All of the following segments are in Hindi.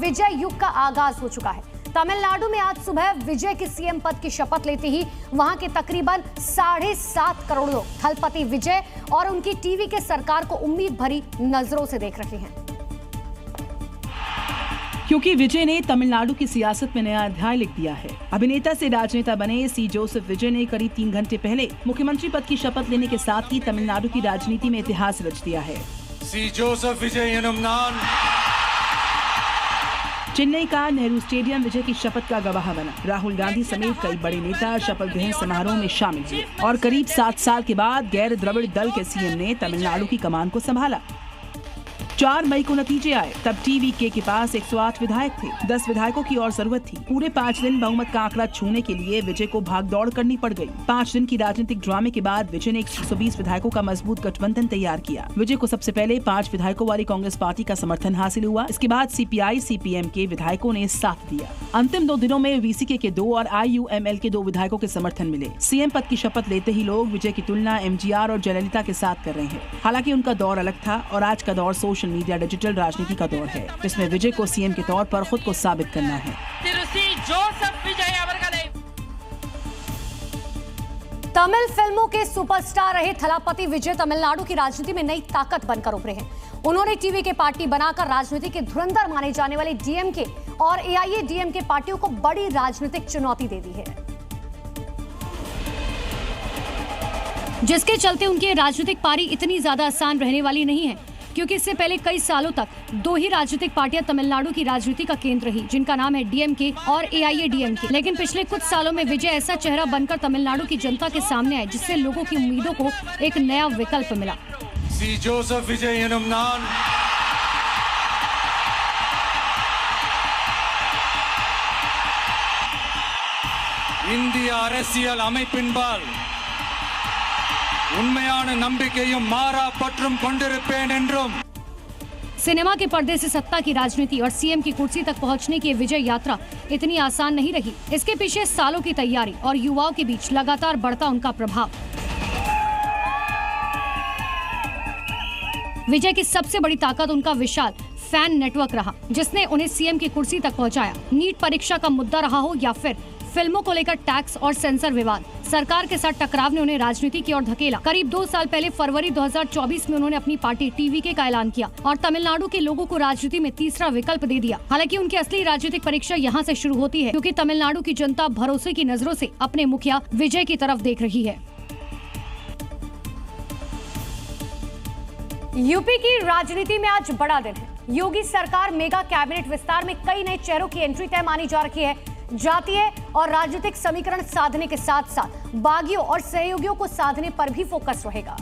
विजय युग का आगाज हो चुका है। तमिलनाडु में आज सुबह विजय की सीएम पद की शपथ लेते ही वहां के तकरीबन 7.5 करोड़ लोग थलपति विजय और उनकी टीवी के सरकार को उम्मीद भरी नजरों से देख रहे हैं। क्योंकि विजय ने तमिलनाडु की सियासत में नया अध्याय लिख दिया है। अभिनेता से राजनेता बने सी जोसेफ विजय ने करीब 3 घंटे पहले मुख्यमंत्री पद की शपथ लेने के साथ ही तमिलनाडु की राजनीति में इतिहास रच दिया है। सी जोसेफ विजय चेन्नई का नेहरू स्टेडियम विजय की शपथ का गवाह बना। राहुल गांधी समेत कई बड़े नेता शपथ ग्रहण समारोह में शामिल हुए और करीब 7 साल के बाद गैर द्रविड़ दल के सीएम ने तमिलनाडु की कमान को संभाला। 4 मई को नतीजे आए, तब टीवीके के पास 108 विधायक थे। 10 विधायकों की और जरूरत थी। पूरे 5 दिन बहुमत का आंकड़ा छूने के लिए विजय को भागदौड़ करनी पड़ गई। 5 दिन की राजनीतिक ड्रामे के बाद विजय ने 120 विधायकों का मजबूत गठबंधन तैयार किया। विजय को सबसे पहले 5 विधायकों वाली कांग्रेस पार्टी का समर्थन हासिल हुआ। इसके बाद सीपीआई सीपीएम के विधायकों ने साथ दिया। अंतिम 2 दिनों में वीसीके के 2 और आईयूएमएल के 2 विधायकों के समर्थन मिले। सीएम पद की शपथ लेते ही लोग विजय की तुलना एमजीआर और जयललिता के साथ कर रहे हैं। हालांकि उनका दौर अलग था और आज का दौर सोशल मीडिया डिजिटल राजनीति का दौर है, जिसमें विजय को सीएम के तौर पर खुद को साबित करना है। तमिल फिल्मों के सुपरस्टार रहे थलापति विजय तमिलनाडु की राजनीति में नई ताकत बनकर उभरे हैं। उन्होंने टीवी के पार्टी बनाकर राजनीति के धुरंधर माने जाने वाले डीएमके और एआईएडीएमके पार्टियों को बड़ी राजनीतिक चुनौती दे दी है, जिसके चलते उनकी राजनीतिक पारी इतनी ज्यादा आसान रहने वाली नहीं है, क्योंकि इससे पहले कई सालों तक 2 ही राजनीतिक पार्टियां तमिलनाडु की राजनीति का केंद्र रही, जिनका नाम है डीएमके और एआईएडीएमके। लेकिन पिछले कुछ सालों में विजय ऐसा चेहरा बनकर तमिलनाडु की जनता के सामने आए, जिससे लोगों की उम्मीदों को एक नया विकल्प मिला। सी जोसेफ विजय இந்திய அரசியல் அமைப்பின்பால் உண்மையான நம்பிக்கையும் மாறா பற்றும் கொண்டிருப்பேன் என்றும்। सिनेमा के पर्दे से सत्ता की राजनीति और सीएम की कुर्सी तक पहुंचने की विजय यात्रा इतनी आसान नहीं रही। इसके पीछे सालों की तैयारी और युवाओं के बीच लगातार बढ़ता उनका प्रभाव। विजय की सबसे बड़ी ताकत उनका विशाल फैन नेटवर्क रहा, जिसने उन्हें सीएम की कुर्सी तक पहुंचाया। नीट परीक्षा का मुद्दा रहा हो या फिर फिल्मों को लेकर टैक्स और सेंसर विवाद, सरकार के साथ टकराव ने उन्हें राजनीति की ओर धकेला। करीब 2 साल पहले फरवरी 2024 में उन्होंने अपनी पार्टी टीवीके का ऐलान किया और तमिलनाडु के लोगों को राजनीति में तीसरा विकल्प दे दिया। हालांकि उनकी असली राजनीतिक परीक्षा यहाँ से शुरू होती है, क्योंकि तमिलनाडु की जनता भरोसे की नजरों से अपने मुखिया विजय की तरफ देख रही है। यूपी की राजनीति में आज बड़ा दिन है। योगी सरकार मेगा कैबिनेट विस्तार में कई नए चेहरों की एंट्री तय मानी जा रही है। जातीय और राजनीतिक समीकरण साधने के साथ साथ बागियों और सहयोगियों को साधने पर भी फोकस रहेगा।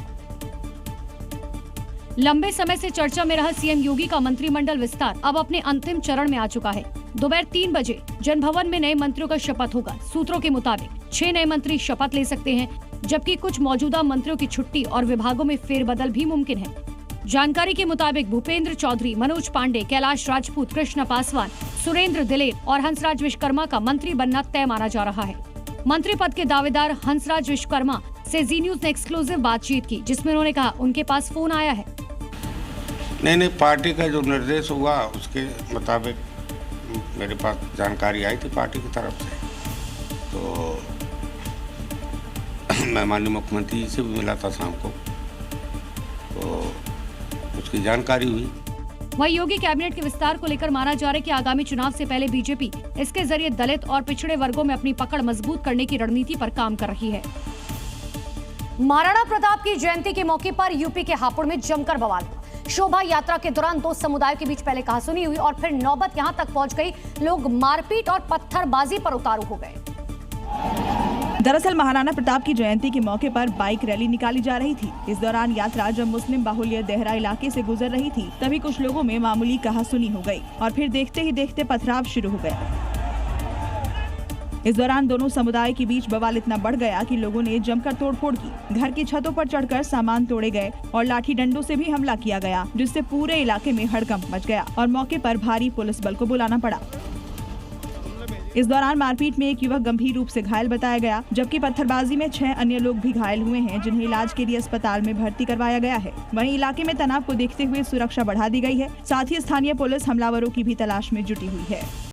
लंबे समय से चर्चा में रहा सीएम योगी का मंत्रिमंडल विस्तार अब अपने अंतिम चरण में आ चुका है। दोपहर 3 बजे जनभवन में नए मंत्रियों का शपथ होगा। सूत्रों के मुताबिक 6 नए मंत्री शपथ ले सकते हैं, जबकि कुछ मौजूदा मंत्रियों की छुट्टी और विभागों में फेरबदल भी मुमकिन है। जानकारी के मुताबिक भूपेंद्र चौधरी, मनोज पांडे, कैलाश राजपूत, कृष्ण पासवान, सुरेंद्र दिलेर और हंसराज विश्वकर्मा का मंत्री बनना तय माना जा रहा है। मंत्री पद के दावेदार हंसराज विश्वकर्मा से जी न्यूज ने एक्सक्लूसिव बातचीत की, जिसमें उन्होंने कहा उनके पास फोन आया है। नहीं, पार्टी का जो निर्देश हुआ उसके मुताबिक मेरे पास जानकारी आई थी पार्टी की तरफ से, तो मैं माननीय मुख्यमंत्री जी से भी मिला था शाम को, तो उसकी जानकारी हुई। वहीं योगी कैबिनेट के विस्तार को लेकर माना जा रहा है कि आगामी चुनाव से पहले बीजेपी इसके जरिए दलित और पिछड़े वर्गों में अपनी पकड़ मजबूत करने की रणनीति पर काम कर रही है। महाराणा प्रताप की जयंती के मौके पर यूपी के हापुड़ में जमकर बवाल हुआ। शोभा यात्रा के दौरान 2 समुदायों के बीच पहले कहासुनी हुई और फिर नौबत यहां तक पहुंच गई, लोग मारपीट और पत्थरबाजी पर उतारू हो गए। दरअसल महाराणा प्रताप की जयंती के मौके पर बाइक रैली निकाली जा रही थी। इस दौरान यात्रा जब मुस्लिम बाहुल्य देहरा इलाके से गुजर रही थी, तभी कुछ लोगों में मामूली कहासुनी हो गई और फिर देखते ही देखते पथराव शुरू हो गया। इस दौरान दोनों समुदाय के बीच बवाल इतना बढ़ गया कि लोगों ने जमकर तोड़फोड़ की। घर की छतों पर चढ़कर सामान तोड़े गए और लाठी डंडों से भी हमला किया गया, जिससे पूरे इलाके में हड़कंप मच गया और मौके पर भारी पुलिस बल को बुलाना पड़ा। इस दौरान मारपीट में एक युवक गंभीर रूप से घायल बताया गया, जबकि पत्थरबाजी में 6 अन्य लोग भी घायल हुए हैं, जिन्हें इलाज के लिए अस्पताल में भर्ती करवाया गया है। वहीं इलाके में तनाव को देखते हुए सुरक्षा बढ़ा दी गई है। साथ ही स्थानीय पुलिस हमलावरों की भी तलाश में जुटी हुई है।